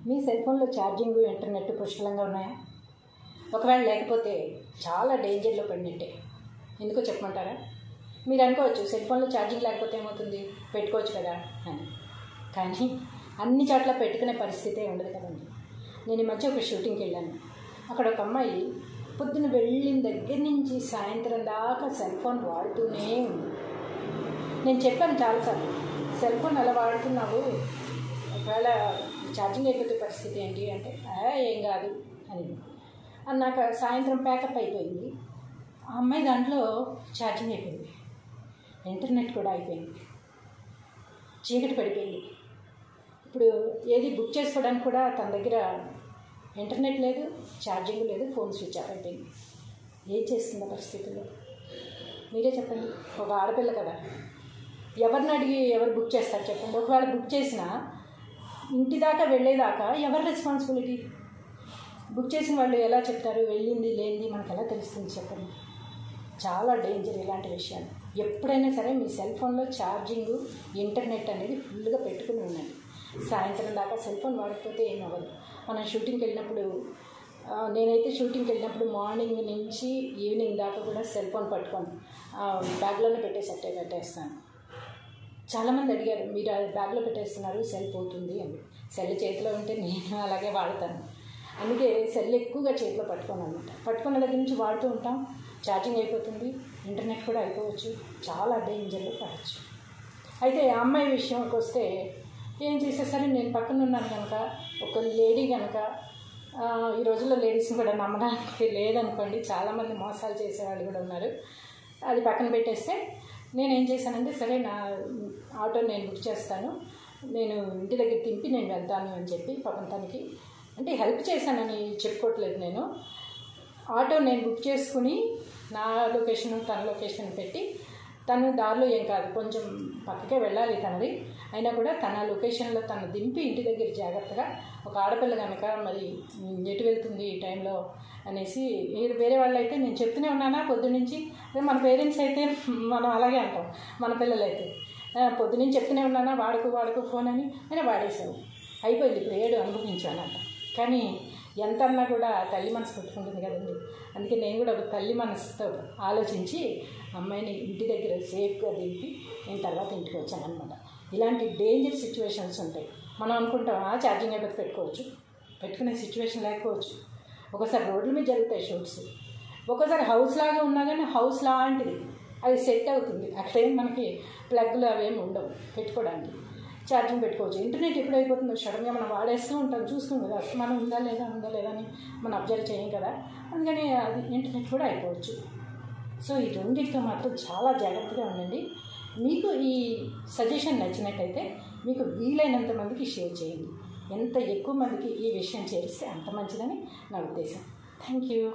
మీ cell ఫోన్లో charging internet పుష్కలంగా ఉన్నాయా? ఒకవేళ లేకపోతే చాలా డేంజర్లో పడినట్టే. ఎందుకో చెప్పమంటారా? మీరు అనుకోవచ్చు సెల్ ఫోన్లో ఛార్జింగ్ లేకపోతే ఏమవుతుంది, పెట్టుకోవచ్చు కదా అని. కానీ అన్ని చోట్ల పెట్టుకునే పరిస్థితే ఉండదు కదండి. నేను ఈ మధ్య ఒక షూటింగ్కి వెళ్ళాను. అక్కడ ఒక అమ్మాయి పొద్దున వెళ్ళిన దగ్గర నుంచి సాయంత్రం దాకా సెల్ ఫోన్ వాడుతూనే ఉంది. నేను చెప్పాను చాలాసార్లు, సెల్ ఫోన్ అలా వాడుతున్నావు, ఒకవేళ ఛార్జింగ్ అయిపోతే పరిస్థితి ఏంటి అంటే ఏం కాదు అని అన్నాక సాయంత్రం ప్యాకప్ అయిపోయింది. ఆ అమ్మాయి దాంట్లో ఛార్జింగ్ అయిపోయింది, ఇంటర్నెట్ కూడా అయిపోయింది, చీకటి పడిపోయింది. ఇప్పుడు ఏది బుక్ చేసుకోవడానికి కూడా తన దగ్గర ఇంటర్నెట్ లేదు, ఛార్జింగ్ లేదు, ఫోన్ స్విచ్ ఆఫ్ అయిపోయింది. ఏం చేస్తుందో పరిస్థితుల్లో మీరే చెప్పండి. ఒక ఆడపిల్ల కదా, ఎవరిని అడిగి ఎవరు బుక్ చేస్తారు చెప్పండి. ఒకవేళ బుక్ చేసినా ఇంటి దాకా వెళ్ళేదాకా ఎవరి రెస్పాన్సిబిలిటీ? బుక్ చేసిన వాళ్ళు ఎలా చెప్తారు? వెళ్ళింది లేనిది మనకు ఎలా తెలుస్తుంది చెప్పండి. చాలా డేంజర్ ఇలాంటి విషయాలు. ఎప్పుడైనా సరే మీ సెల్ ఫోన్లో ఛార్జింగ్ ఇంటర్నెట్ అనేది ఫుల్గా పెట్టుకుని ఉండండి. సాయంత్రం దాకా సెల్ ఫోన్ వాడకపోతే ఏం అవ్వదు. మనం షూటింగ్కి వెళ్ళినప్పుడు, నేనైతే షూటింగ్కి వెళ్ళినప్పుడు మార్నింగ్ నుంచి ఈవినింగ్ దాకా కూడా సెల్ ఫోన్ పట్టుకోను, బ్యాగ్లోనే పెట్టేస్తాను. చాలామంది అడిగారు, మీరు బ్యాగ్లో పెట్టేస్తున్నారు, సెల్ పోతుంది అని. సెల్ చేతిలో ఉంటే నేను అలాగే వాడతాను. అందుకే సెల్ ఎక్కువగా చేతిలో పట్టుకోను అనమాట. పట్టుకున్న దగ్గర నుంచి వాడుతూ ఉంటాం, ఛార్జింగ్ అయిపోతుంది, ఇంటర్నెట్ కూడా అయిపోవచ్చు, చాలా డేంజర్లో పడవచ్చు. అయితే ఆ అమ్మాయి విషయంకి వస్తే ఏం చేసేసరి నేను పక్కన ఉన్నాను కనుక, ఒక లేడీ కనుక, ఈ రోజుల్లో లేడీస్ని కూడా నమ్మడానికి లేదనుకోండి, చాలామంది మోసాలు చేసేవాళ్ళు కూడా ఉన్నారు. అది పక్కన పెట్టేస్తే నేనేం చేశానంటే, సరే నా ఆటో నేను బుక్ చేస్తాను, నేను ఇంటి దగ్గర దింపి నేను వెళ్తాను అని చెప్పి పాపం తనకి, అంటే హెల్ప్ చేశానని చెప్పుకోవట్లేదు, నేను ఆటో నేను బుక్ చేసుకుని నా లొకేషన్ తన లొకేషన్ పెట్టి, తను దారిలో ఏం కాదు కొంచెం పక్కకే వెళ్ళాలి తనది, అయినా కూడా తన లొకేషన్లో తను దింపి ఇంటి దగ్గర జాగ్రత్తగా, ఒక ఆడపిల్ల కనుక మరి ఎటు వెళ్తుంది ఈ టైంలో అనేసి, వేరే వాళ్ళు అయితే నేను చెప్తూనే ఉన్నానా పొద్దున్నుంచి, మన పేరెంట్స్ అయితే మనం అలాగే అంటాం, మన పిల్లలైతే పొద్దున్నుంచి చెప్తూనే ఉన్నానా వాడుకు ఫోన్ అని, అయినా వాడేసావు, అయిపోయింది, ఇప్పుడు ఏడు అనుభవించాను అంట. కానీ ఎంత అన్నా కూడా తల్లి మనసు పెట్టుకుంటుంది కదండి. అందుకే నేను కూడా ఒక తల్లి మనసుతో ఆలోచించి అమ్మాయిని ఇంటి దగ్గర సేఫ్గా దింపి నేను తర్వాత ఇంటికి వచ్చాను అనమాట. ఇలాంటి డేంజర్ సిచ్యువేషన్స్ ఉంటాయి. మనం అనుకుంటాం ఛార్జింగ్ అయిపోతే పెట్టుకోవచ్చు, పెట్టుకునే సిచ్యువేషన్ లేకపోవచ్చు. ఒకసారి రోడ్ల మీద జరుగుతాయి షూట్స్, ఒక్కోసారి హౌస్ లాగా ఉన్నా కానీ హౌస్ లాంటిది అది సెట్ అవుతుంది, అక్కడేం మనకి ప్లగ్లు అవేమి ఉండవు పెట్టుకోవడానికి, ఛార్జింగ్ పెట్టుకోవచ్చు. ఇంటర్నెట్ ఎప్పుడు అయిపోతుందో సడన్గా మనం వాడేస్తూ ఉంటాం, చూస్తాం కదా, మనం ఉందా లేదా అని మనం అబ్జర్వ్ చేయం కదా, అందుకని అది ఇంటర్నెట్ కూడా అయిపోవచ్చు. సో ఈ రెండింటితో మాత్రం చాలా జాగ్రత్తగా ఉండండి. మీకు ఈ సజెషన్ నచ్చినట్టయితే మీకు వీలైనంత మందికి షేర్ చేయండి. ఎంత ఎక్కువ మందికి ఈ విషయం చేరిస్తే అంత మంచిదని నా ఉద్దేశం. Thank you.